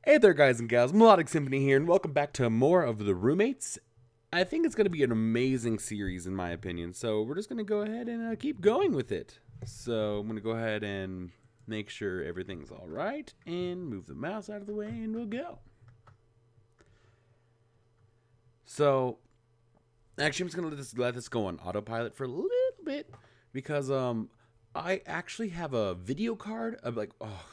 Hey there guys and gals, Melodic Symphony here, and welcome back to more of The Roommates. I think it's going to be an amazing series in my opinion, so we're just going to go ahead and keep going with it. So I'm going to go ahead and make sure everything's alright, and move the mouse out of the way, and we'll go. So, actually I'm just going to let this go on autopilot for a little bit, because I actually have a video card. I'm like, oh,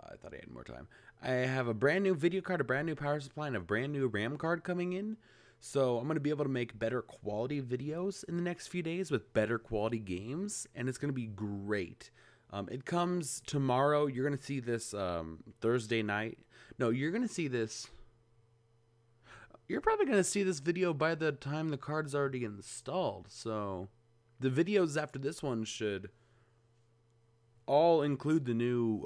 I thought I had more time. I have a brand new video card, a brand new power supply, and a brand new RAM card coming in. So I'm going to be able to make better quality videos in the next few days with better quality games. And it's going to be great. It comes tomorrow. You're going to see this Thursday night. No, you're going to see this. You're probably going to see this video by the time the card's already installed. So the videos after this one should all include the new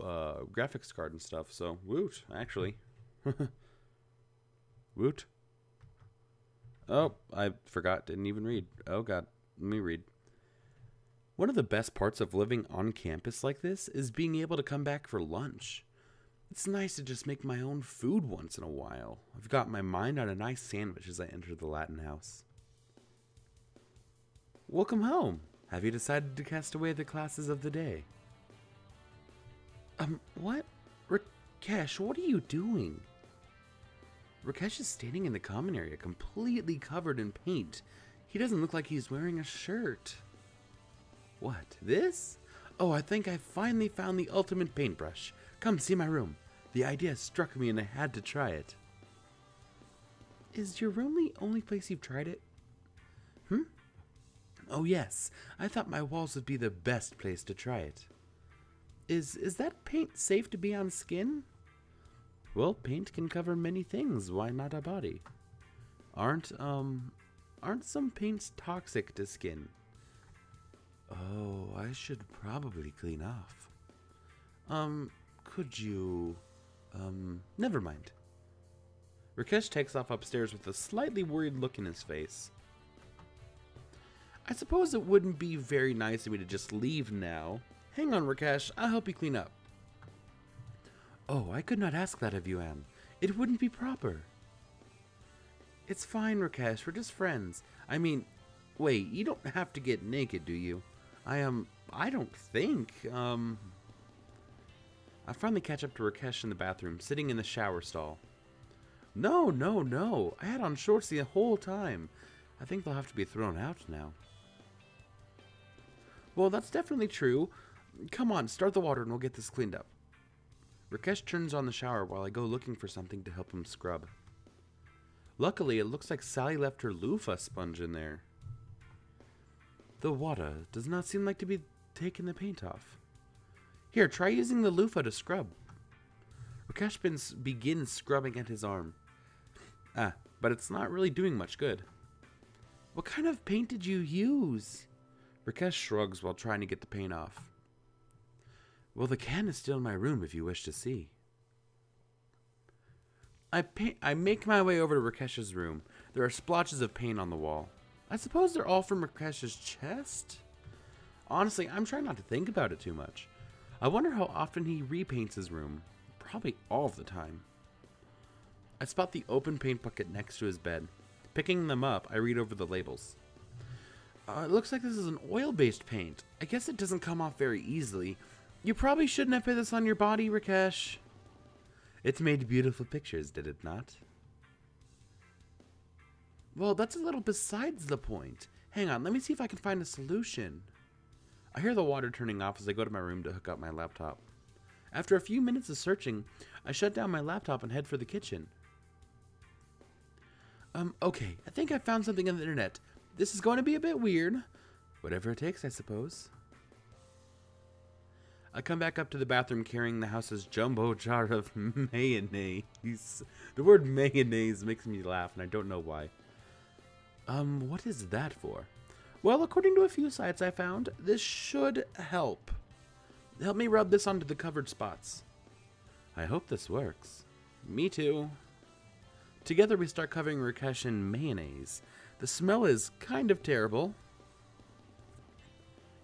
graphics card and stuff, so woot, actually. Woot. Oh, I forgot, didn't even read. Oh god, let me read. One of the best parts of living on campus like this is being able to come back for lunch. It's nice to just make my own food once in a while. I've got my mind on a nice sandwich as I enter the Latin house. Welcome home. Have you decided to cast away the classes of the day? What? Rakesh, what are you doing? Rakesh is standing in the common area, completely covered in paint. He doesn't look like he's wearing a shirt. What, this? Oh, I think I finally found the ultimate paintbrush. Come see my room. The idea struck me and I had to try it. Is your room the only place you've tried it? Oh yes, I thought my walls would be the best place to try it. Is that paint safe to be on skin? Well, paint can cover many things. Why not a body? Aren't some paints toxic to skin? Oh, I should probably clean off. Could you... never mind. Rakesh takes off upstairs with a slightly worried look in his face. I suppose it wouldn't be very nice of me to just leave now. Hang on, Rakesh. I'll help you clean up. Oh, I could not ask that of you, Anne. It wouldn't be proper. It's fine, Rakesh. We're just friends. I mean, wait, you don't have to get naked, do you? I don't think. I finally catch up to Rakesh in the bathroom, sitting in the shower stall. No. I had on shorts the whole time. I think they'll have to be thrown out now. Well, that's definitely true. Come on, start the water and we'll get this cleaned up. Rakesh turns on the shower while I go looking for something to help him scrub. Luckily, it looks like Sally left her loofah sponge in there. The water does not seem like to be taking the paint off. Here, try using the loofah to scrub. Rakesh begins scrubbing at his arm. But it's not really doing much good. What kind of paint did you use? Rakesh shrugs while trying to get the paint off. Well, the can is still in my room if you wish to see. I make my way over to Rakesh's room. There are splotches of paint on the wall. I suppose they're all from Rakesh's chest? Honestly, I'm trying not to think about it too much. I wonder how often he repaints his room. Probably all of the time. I spot the open paint bucket next to his bed. Picking them up, I read over the labels. It looks like this is an oil-based paint. I guess it doesn't come off very easily. You probably shouldn't have put this on your body, Rakesh. It's made beautiful pictures, did it not? Well, that's a little besides the point. Hang on, let me see if I can find a solution. I hear the water turning off as I go to my room to hook up my laptop. After a few minutes of searching, I shut down my laptop and head for the kitchen. Okay, I think I found something on the internet. This is going to be a bit weird. Whatever it takes, I suppose. I come back up to the bathroom carrying the house's jumbo jar of mayonnaise. The word mayonnaise makes me laugh, and I don't know why. What is that for? Well, according to a few sites I found, this should help. Help me rub this onto the covered spots. I hope this works. Me too. Together we start covering Rakesh in mayonnaise. The smell is kind of terrible.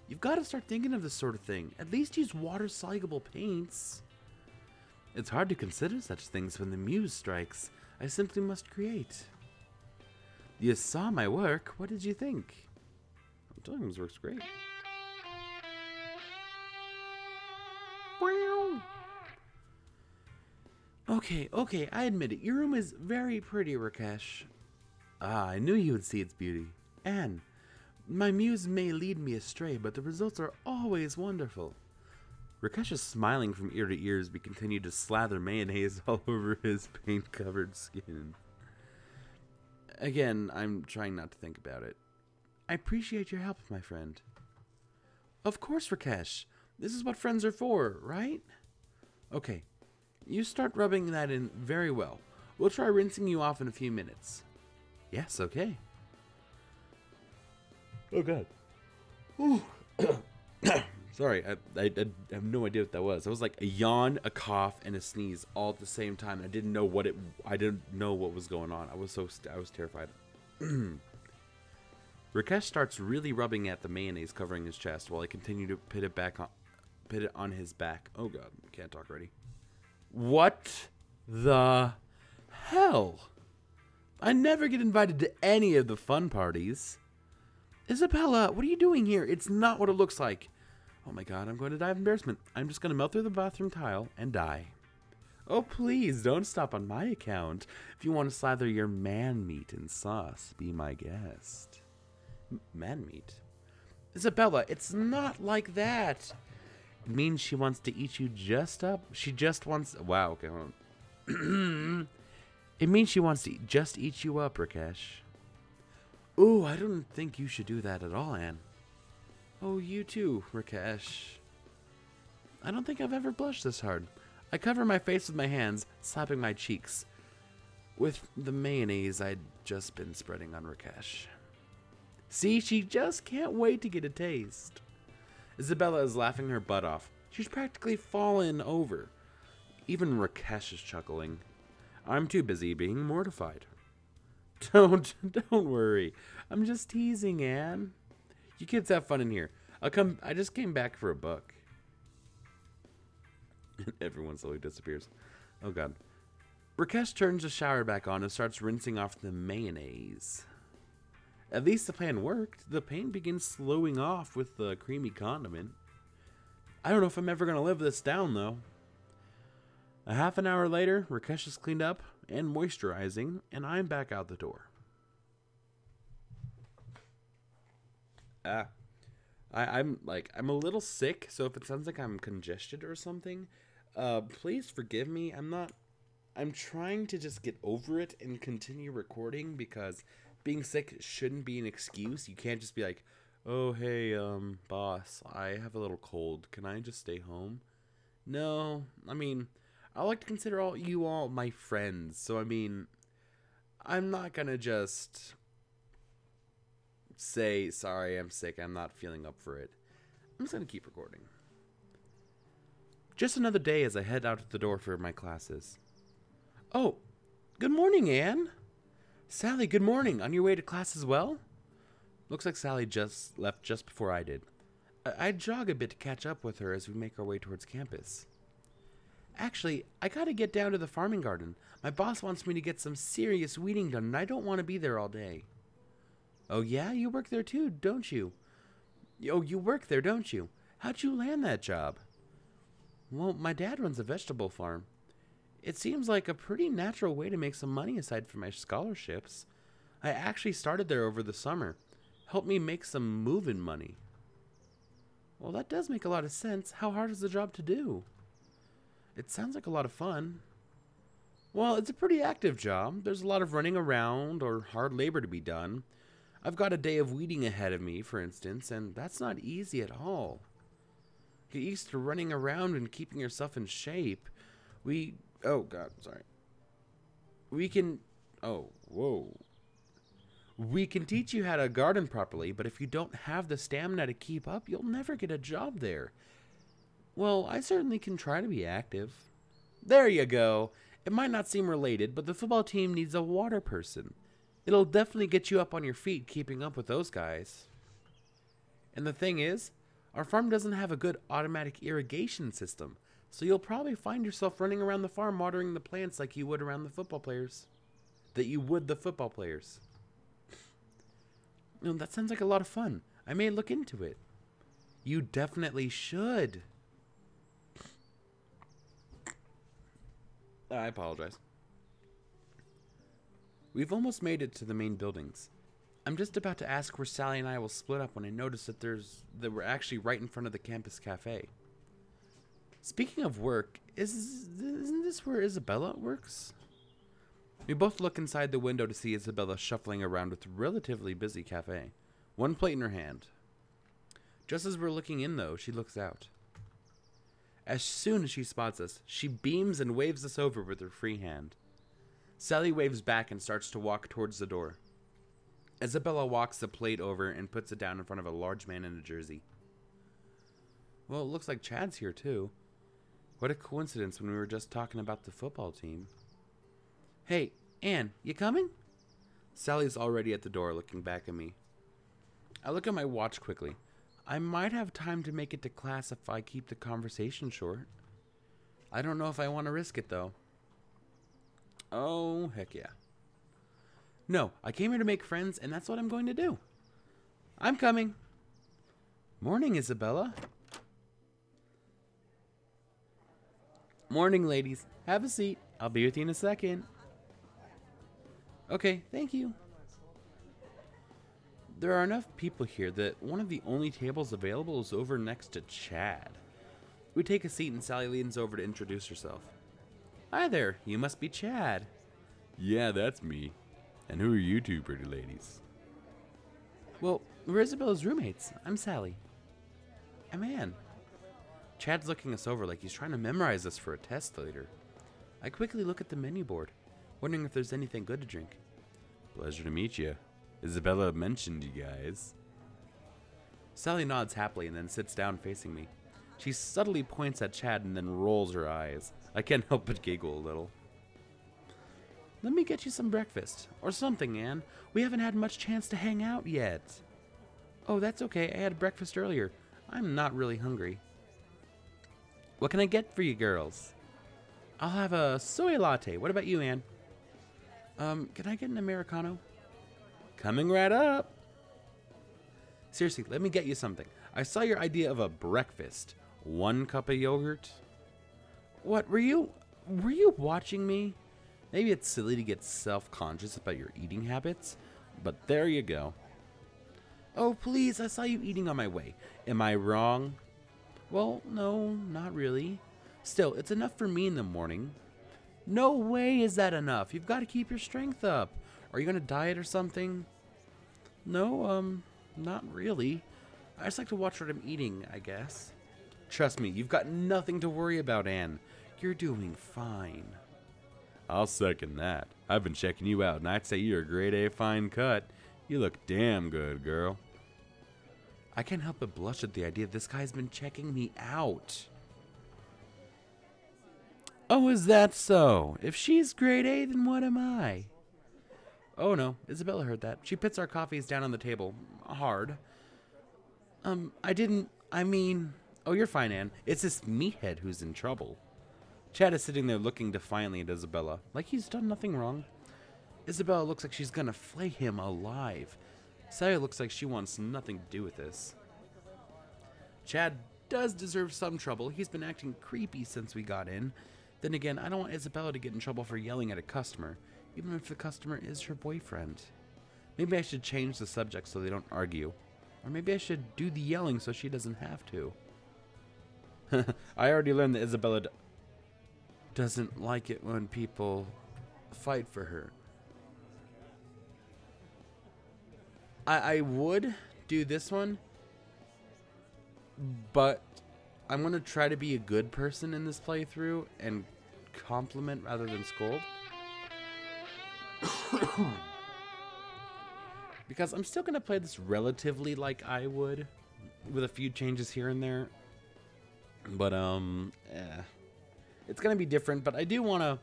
You've got to start thinking of this sort of thing. At least use water-soluble paints. It's hard to consider such things when the muse strikes. I simply must create. You saw my work. What did you think? I'm telling you, this works great. Okay, I admit it. Your room is very pretty, Rakesh. Ah, I knew you would see its beauty. Anne, my muse may lead me astray, but the results are always wonderful. Rakesh is smiling from ear to ear as we continue to slather mayonnaise all over his paint-covered skin. Again, I'm trying not to think about it. I appreciate your help, my friend. Of course, Rakesh. This is what friends are for, right? Okay. You start rubbing that in very well. We'll try rinsing you off in a few minutes. Yes, okay. Oh, God. Ooh. Sorry, I have no idea what that was. It was like a yawn, a cough, and a sneeze all at the same time. I didn't know what was going on. I was terrified. Rakesh starts really rubbing at the mayonnaise covering his chest while I continue to pit it on his back. Oh God, I can't talk already. What the hell? I never get invited to any of the fun parties. Isabella, what are you doing here? It's not what it looks like. Oh my God, I'm going to die of embarrassment. I'm just going to melt through the bathroom tile and die. Oh, please, don't stop on my account. If you want to slather your man meat in sauce, be my guest. Man meat? Isabella, it's not like that. It means she wants to eat you just up. She just wants... Wow, okay, hold on. It means she wants to just eat you up, Rakesh. Ooh, I don't think you should do that at all, Anne. Oh, you too, Rakesh. I don't think I've ever blushed this hard. I cover my face with my hands, slapping my cheeks with the mayonnaise I'd just been spreading on Rakesh. See, she just can't wait to get a taste. Isabella is laughing her butt off. She's practically fallen over. Even Rakesh is chuckling. I'm too busy being mortified. Don't worry. I'm just teasing, Anne. You kids have fun in here. I just came back for a book. Everyone slowly disappears. Oh God. Rakesh turns the shower back on and starts rinsing off the mayonnaise. At least the plan worked. The paint begins slowing off with the creamy condiment. I don't know if I'm ever going to live this down, though. A half an hour later, Rakesh is cleaned up and moisturizing, and I'm back out the door. I'm a little sick, so if it sounds like I'm congested or something, please forgive me. I'm trying to just get over it and continue recording because being sick shouldn't be an excuse. You can't just be like, oh, hey, boss, I have a little cold. Can I just stay home? No, I mean, I like to consider you all my friends. So, I mean, I'm not going to just say, sorry, I'm sick. I'm not feeling up for it. I'm just going to keep recording. Just another day as I head out the door for my classes. Oh, good morning, Anne. Sally, good morning. On your way to class as well? Looks like Sally just left just before I did. I'd jog a bit to catch up with her as we make our way towards campus. Actually, I gotta get down to the farming garden. My boss wants me to get some serious weeding done, and I don't want to be there all day. Oh yeah? You work there too, don't you? Oh, you work there, don't you? How'd you land that job? Well, my dad runs a vegetable farm. It seems like a pretty natural way to make some money aside from my scholarships. I actually started there over the summer. Helped me make some move-in money. Well, that does make a lot of sense. How hard is the job to do? It sounds like a lot of fun. Well, it's a pretty active job. There's a lot of running around or hard labor to be done. I've got a day of weeding ahead of me, for instance, and that's not easy at all. Get used to running around and keeping yourself in shape. Oh, God, sorry. We can teach you how to garden properly, but if you don't have the stamina to keep up, you'll never get a job there. Well, I certainly can try to be active. There you go. It might not seem related, but the football team needs a water person. It'll definitely get you up on your feet keeping up with those guys. And the thing is, our farm doesn't have a good automatic irrigation system, So you'll probably find yourself running around the farm watering the plants like you would around the football players. That you would the football players. You know, that sounds like a lot of fun. I may look into it. You definitely should. I apologize. We've almost made it to the main buildings. I'm just about to ask where Sally and I will split up when I notice that we're actually right in front of the campus cafe. Speaking of work, isn't this where Isabella works? We both look inside the window to see Isabella shuffling around with a relatively busy cafe, one plate in her hand. Just as we're looking in, though, she looks out. As soon as she spots us, she beams and waves us over with her free hand. Sally waves back and starts to walk towards the door. Isabella walks the plate over and puts it down in front of a large man in a jersey. Well, it looks like Chad's here, too. What a coincidence when we were just talking about the football team. Hey, Anne, you coming? Sally's already at the door looking back at me. I look at my watch quickly. I might have time to make it to class if I keep the conversation short. I don't know if I want to risk it, though. Oh, heck yeah. No, I came here to make friends, and that's what I'm going to do. I'm coming. Morning, Isabella. Morning, ladies. Have a seat. I'll be with you in a second. Okay, thank you. There are enough people here that one of the only tables available is over next to Chad. We take a seat and Sally leans over to introduce herself. Hi there, you must be Chad. Yeah, that's me. And who are you two pretty ladies? Well, we're Isabella's roommates. I'm Sally. I'm Anne. Chad's looking us over like he's trying to memorize us for a test later. I quickly look at the menu board, wondering if there's anything good to drink. Pleasure to meet you. Isabella mentioned you guys. Sally nods happily and then sits down facing me. She subtly points at Chad and then rolls her eyes. I can't help but giggle a little. Let me get you some breakfast. Or something, Anne. We haven't had much chance to hang out yet. Oh, that's okay. I had breakfast earlier. I'm not really hungry. What can I get for you girls? I'll have a soy latte. What about you, Anne? Can I get an Americano? Coming right up. Seriously, let me get you something. I saw your idea of a breakfast. 1 cup of yogurt? What, were you watching me? Maybe it's silly to get self-conscious about your eating habits, but there you go. Oh, please, I saw you eating on my way. Am I wrong? Well, no, not really. Still, it's enough for me in the morning. No way is that enough. You've got to keep your strength up. Are you going to diet or something? No, not really. I just like to watch what I'm eating, I guess. Trust me, you've got nothing to worry about, Anne. You're doing fine. I'll second that. I've been checking you out, and I'd say you're a grade A fine cut. You look damn good, girl. I can't help but blush at the idea this guy's been checking me out. Oh, is that so? If she's grade A, then what am I? Oh no, Isabella heard that. She puts our coffees down on the table. Hard. Oh, you're fine, Anne. It's this meathead who's in trouble. Chad is sitting there looking defiantly at Isabella, like he's done nothing wrong. Isabella looks like she's gonna flay him alive. Sally looks like she wants nothing to do with this. Chad does deserve some trouble. He's been acting creepy since we got in. Then again, I don't want Isabella to get in trouble for yelling at a customer, even if the customer is her boyfriend. Maybe I should change the subject so they don't argue. Or maybe I should do the yelling so she doesn't have to. I already learned that Isabella doesn't like it when people fight for her. I would do this one, but I'm going to try to be a good person in this playthrough and compliment rather than scold. Because I'm still going to play this relatively like I would, with a few changes here and there. But it's going to be different, but I do want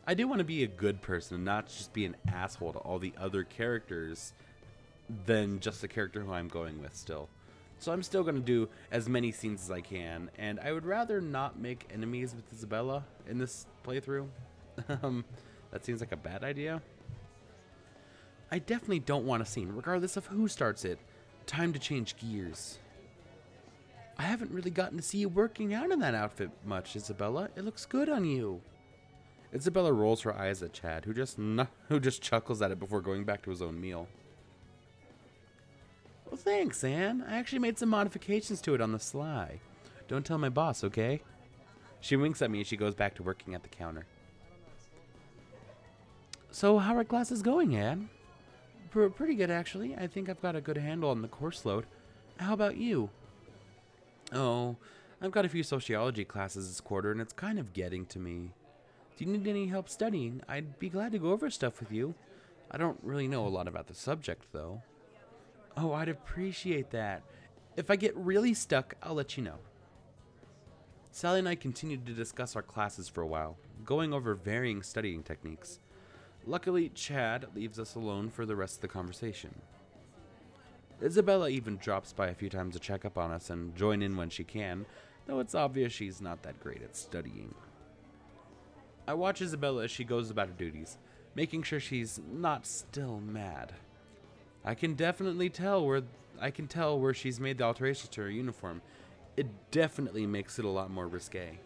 to be a good person and not just be an asshole to all the other characters than just the character who I'm going with still. So I'm still going to do as many scenes as I can, and I would rather not make enemies with Isabella in this playthrough. That seems like a bad idea. I definitely don't want a scene, regardless of who starts it. Time to change gears. I haven't really gotten to see you working out in that outfit much, Isabella. It looks good on you. Isabella rolls her eyes at Chad, who just chuckles at it before going back to his own meal. Well, thanks, Anne. I actually made some modifications to it on the sly. Don't tell my boss, okay? She winks at me as she goes back to working at the counter. So, how are classes going, Anne? Pretty good, actually. I think I've got a good handle on the course load. How about you? Oh, I've got a few sociology classes this quarter, and it's kind of getting to me. Do you need any help studying? I'd be glad to go over stuff with you. I don't really know a lot about the subject, though. Oh, I'd appreciate that. If I get really stuck, I'll let you know. Sally and I continued to discuss our classes for a while, going over varying studying techniques. Luckily, Chad leaves us alone for the rest of the conversation. Isabella even drops by a few times to check up on us and join in when she can, though it's obvious she's not that great at studying. I watch Isabella as she goes about her duties, making sure she's not still mad. I can tell where she's made the alterations to her uniform. It definitely makes it a lot more risque.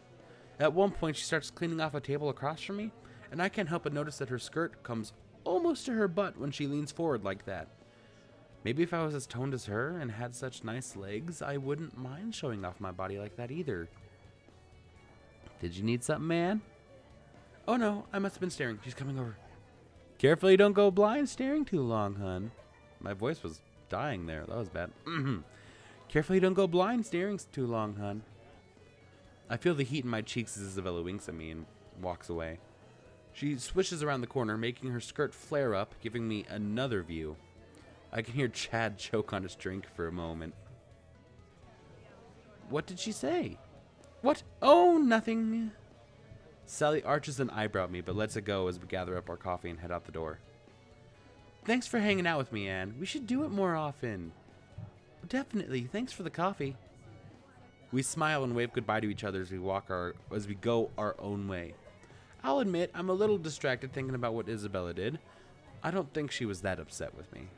At one point, she starts cleaning off a table across from me, and I can't help but notice that her skirt comes almost to her butt when she leans forward like that. Maybe if I was as toned as her and had such nice legs, I wouldn't mind showing off my body like that either. Did you need something, man? Oh no, I must have been staring. She's coming over. Carefully, don't go blind staring too long, hun. My voice was dying there. That was bad. Carefully, don't go blind staring too long, hun. I feel the heat in my cheeks as Isabella winks at me and walks away. She swishes around the corner, making her skirt flare up, giving me another view. I can hear Chad choke on his drink for a moment. What did she say? What? Oh, nothing. Sally arches an eyebrow at me, but lets it go as we gather up our coffee and head out the door. Thanks for hanging out with me, Anne. We should do it more often. Definitely. Thanks for the coffee. We smile and wave goodbye to each other as we go our own way. I'll admit, I'm a little distracted thinking about what Isabella did. I don't think she was that upset with me.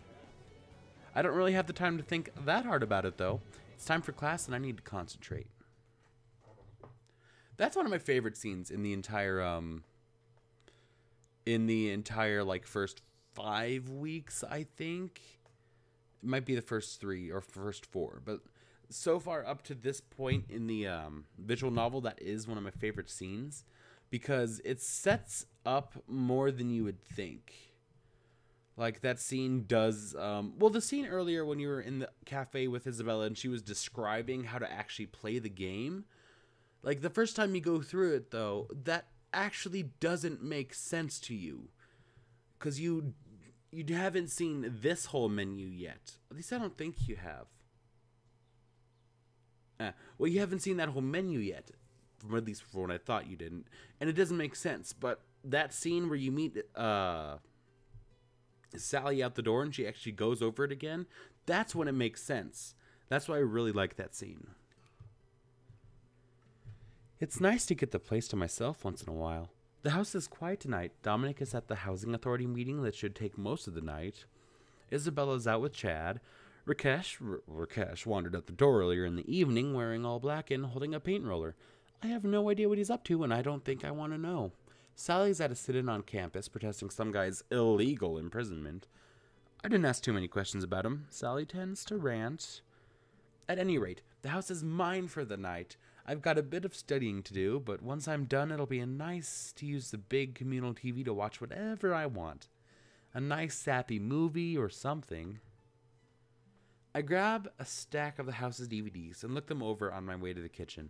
I don't really have the time to think that hard about it, though. It's time for class, and I need to concentrate. That's one of my favorite scenes in the entire, like, first 5 weeks, I think. It might be the first 3 or first 4, but so far up to this point in the visual novel, that is one of my favorite scenes because it sets up more than you would think. Like, that scene does, well, the scene earlier when you were in the cafe with Isabella and she was describing how to actually play the game. Like, the first time you go through it, though, that actually doesn't make sense to you. Because you haven't seen this whole menu yet. At least I don't think you have. Well, you haven't seen that whole menu yet. At least for what I thought you didn't. And it doesn't make sense. But that scene where you meet Sally out the door and she actually goes over it again, that's when it makes sense. That's why I really like that scene. It's nice to get the place to myself once in a while. The house is quiet tonight. Dominic is at the housing authority meeting that should take most of the night. Isabella's out with Chad. Rakesh wandered out the door earlier in the evening wearing all black and holding a paint roller. I have no idea what he's up to and I don't think I want to know. Sally's at a sit-in on campus protesting some guy's illegal imprisonment. I didn't ask too many questions about him. Sally tends to rant. At any rate, the house is mine for the night. I've got a bit of studying to do, but once I'm done, it'll be nice to use the big communal TV to watch whatever I want. A nice sappy movie or something. I grab a stack of the house's DVDs and look them over on my way to the kitchen.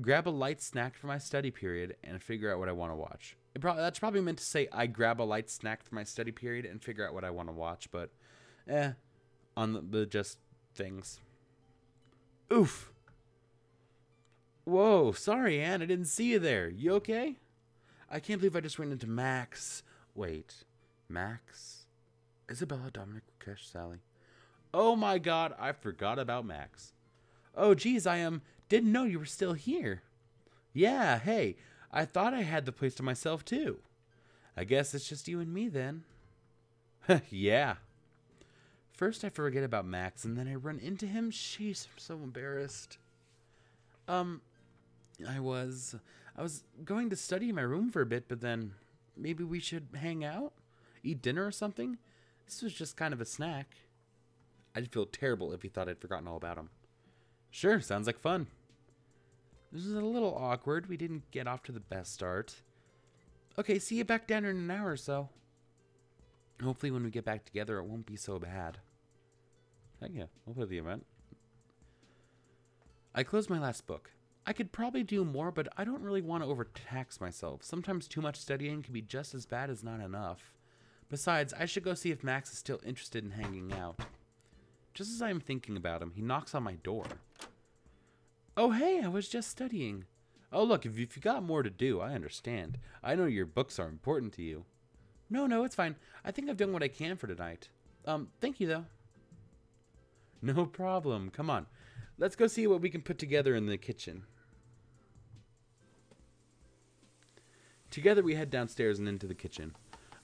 Grab a light snack for my study period and figure out what I want to watch. That's probably meant to say I grab a light snack for my study period and figure out what I want to watch, but on the just things. Oof. Whoa, sorry, Anne, I didn't see you there. You okay? I can't believe I just ran into Max. Wait, Max? Isabella, Dominic, Rakesh, Sally. Oh my god, I forgot about Max. Oh geez, didn't know you were still here. Yeah, hey, I thought I had the place to myself too. I guess it's just you and me then. Yeah. First I forget about Max and then I run into him. Jeez, I'm so embarrassed. I was going to study in my room for a bit, but then maybe we should hang out? Eat dinner or something? This was just kind of a snack. I'd feel terrible if he thought I'd forgotten all about him. Sure, sounds like fun. This is a little awkward. We didn't get off to the best start. Okay, see you back down in an hour or so. Hopefully when we get back together, it won't be so bad. Heck yeah, we'll play the event. I closed my last book. I could probably do more, but I don't really want to overtax myself. Sometimes too much studying can be just as bad as not enough. Besides, I should go see if Max is still interested in hanging out. Just as I am thinking about him, he knocks on my door. Oh, hey, I was just studying. Oh, look, if you've got more to do, I understand. I know your books are important to you. No, it's fine. I think I've done what I can for tonight. Thank you, though. No problem. Come on. Let's go see what we can put together in the kitchen. Together we head downstairs and into the kitchen.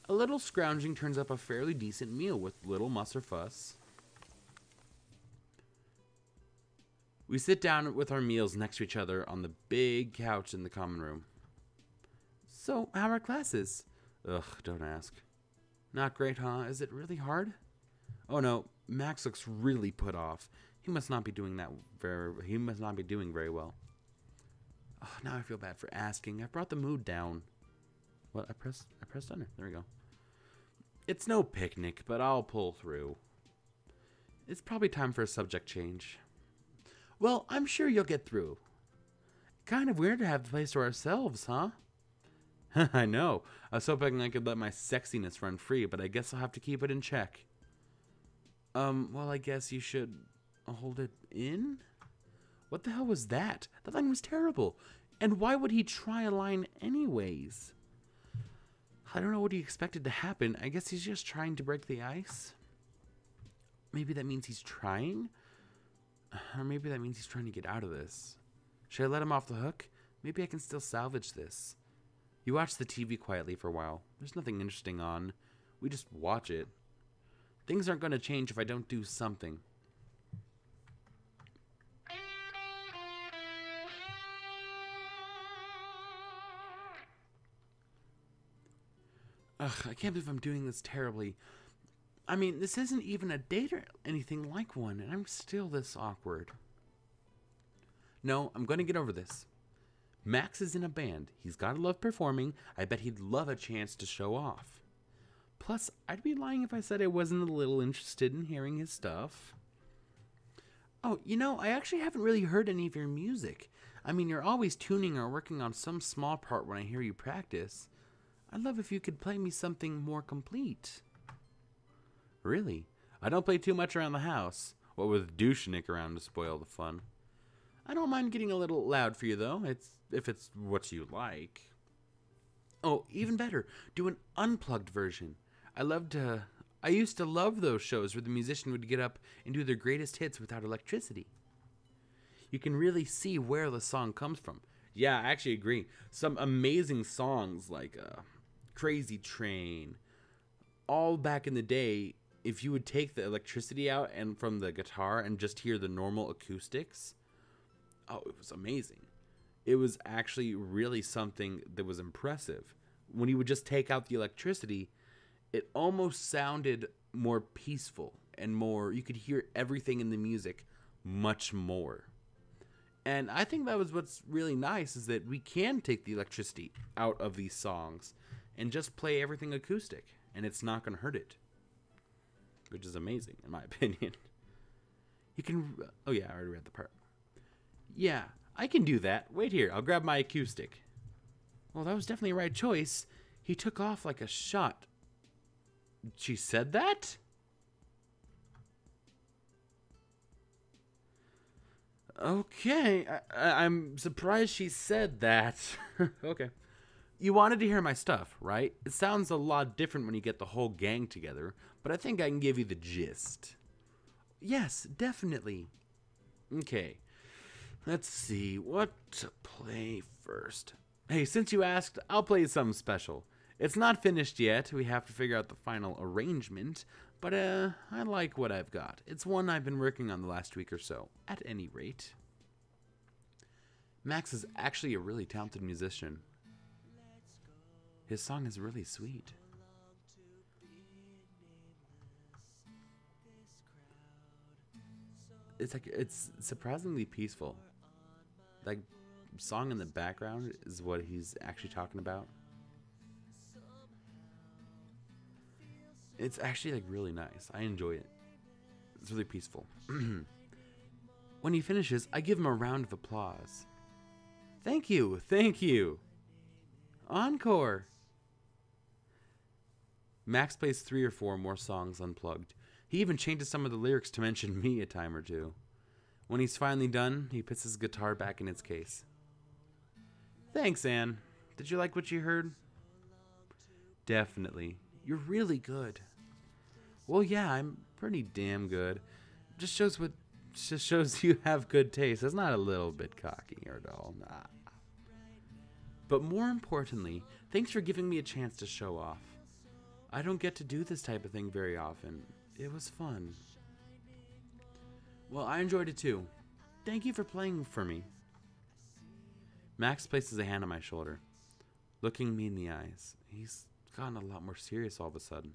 A little scrounging turns up a fairly decent meal with little muss or fuss. We sit down with our meals next to each other on the big couch in the common room. So, how are classes? Ugh, don't ask. Not great, huh? Is it really hard? Oh no, Max looks really put off. He must not be doing very well. Oh, now I feel bad for asking. I brought the mood down. What? I pressed enter. There we go. It's no picnic, but I'll pull through. It's probably time for a subject change. Well, I'm sure you'll get through. Kind of weird to have the place to ourselves, huh? I know. I was hoping I could let my sexiness run free, but I guess I'll have to keep it in check. Well, I guess you should hold it in? What the hell was that? That line was terrible. And why would he try a line anyways? I don't know what he expected to happen. I guess he's just trying to break the ice. Maybe that means he's trying? Or maybe that means he's trying to get out of this. Should I let him off the hook? Maybe I can still salvage this. You watch the TV quietly for a while. There's nothing interesting on. We just watch it. Things aren't going to change if I don't do something. Ugh, I can't believe I'm doing this terribly. I mean, this isn't even a date or anything like one, and I'm still this awkward. No, I'm going to get over this. Max is in a band. He's got to love performing. I bet he'd love a chance to show off. Plus, I'd be lying if I said I wasn't a little interested in hearing his stuff. Oh, you know, I actually haven't really heard any of your music. I mean, you're always tuning or working on some small part when I hear you practice. I'd love if you could play me something more complete. Really? I don't play too much around the house. What with Dominic around to spoil the fun. I don't mind getting a little loud for you, though, if it's what you like. Oh, even better, do an unplugged version. I used to love those shows where the musician would get up and do their greatest hits without electricity. You can really see where the song comes from. Yeah, I actually agree. Some amazing songs like Crazy Train. All back in the day, if you would take the electricity out and from the guitar and just hear the normal acoustics, oh, it was amazing. It was actually really something that was impressive. When you would just take out the electricity, it almost sounded more peaceful and more, you could hear everything in the music much more. And I think that was what's really nice, is that we can take the electricity out of these songs and just play everything acoustic, and it's not going to hurt it. Which is amazing, in my opinion. You can... Oh, yeah, I already read the part. Yeah, I can do that. Wait here, I'll grab my acoustic. Well, that was definitely the right choice. He took off like a shot. She said that? Okay, I'm surprised she said that. Okay. You wanted to hear my stuff, right? It sounds a lot different when you get the whole gang together, but I think I can give you the gist. Yes, definitely. Okay. Let's see what to play first. Hey, since you asked, I'll play something special. It's not finished yet. We have to figure out the final arrangement, but I like what I've got. It's one I've been working on the last week or so, at any rate. Max is actually a really talented musician. His song is really sweet. It's surprisingly peaceful. Like, song in the background is what he's actually talking about. It's actually like really nice. I enjoy it. It's really peaceful. When he finishes, I give him a round of applause. Thank you, thank you. Encore. Max plays 3 or 4 more songs unplugged. He even changes some of the lyrics to mention me a time or two. When he's finally done, he puts his guitar back in its case. Thanks, Anne. Did you like what you heard? Definitely. You're really good. Well, yeah, I'm pretty damn good. Just shows you have good taste. That's not a little bit cocky or at all. Nah. But more importantly, thanks for giving me a chance to show off. I don't get to do this type of thing very often. It was fun. Well, I enjoyed it too. Thank you for playing for me. Max places a hand on my shoulder, looking me in the eyes. He's gotten a lot more serious all of a sudden.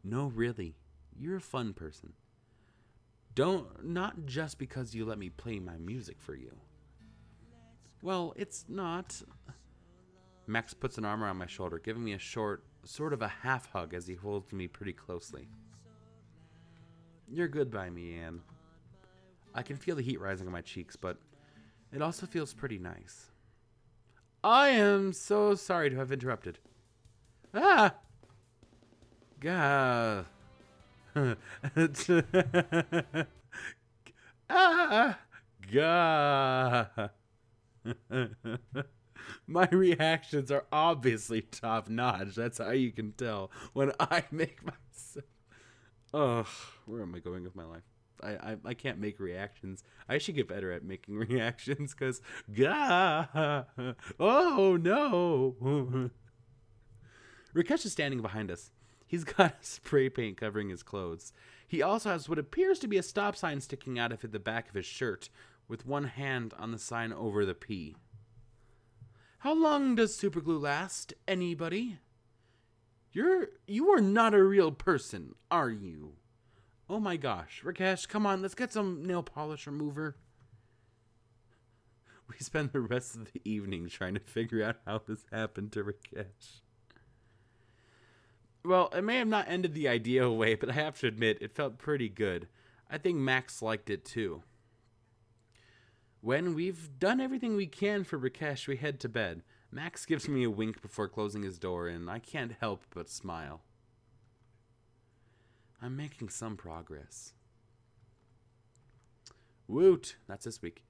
No, really. You're a fun person. Not just because you let me play my music for you. Well, it's not. Max puts an arm around my shoulder, giving me a short, sort of a half hug as he holds me pretty closely. You're good by me, Anne. I can feel the heat rising on my cheeks, but it also feels pretty nice. I am so sorry to have interrupted. Ah! Gah. Ah! Gah. My reactions are obviously top notch. That's how you can tell when I make myself. Ugh, where am I going with my life? I can't make reactions. I should get better at making reactions because, gah, oh no. Rakesh is standing behind us. He's got spray paint covering his clothes. He also has what appears to be a stop sign sticking out of the back of his shirt, with one hand on the sign over the P. How long does superglue last, anybody? You are not a real person, are you? Oh my gosh, Rakesh, come on, let's get some nail polish remover. We spend the rest of the evening trying to figure out how this happened to Rakesh. Well, it may have not ended the ideal way, but I have to admit, it felt pretty good. I think Max liked it too. When we've done everything we can for Rakesh, we head to bed. Max gives me a wink before closing his door, and I can't help but smile. I'm making some progress. Woot! That's this week.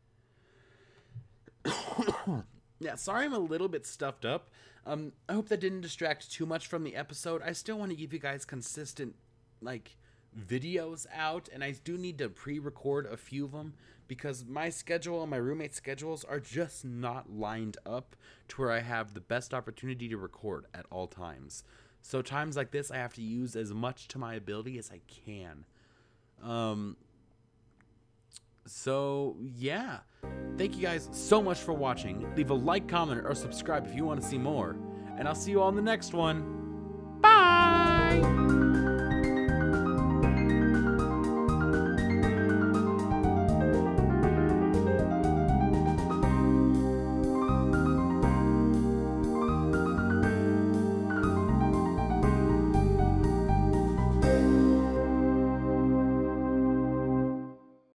Yeah, sorry I'm a little bit stuffed up. I hope that didn't distract too much from the episode. I still want to give you guys consistent, videos out, and I do need to pre-record a few of them because my schedule and my roommate's schedules are just not lined up to where I have the best opportunity to record at all times. So times like this, I have to use as much to my ability as I can. So, yeah. Thank you guys so much for watching. Leave a like, comment, or subscribe if you want to see more. And I'll see you all in the next one. Bye!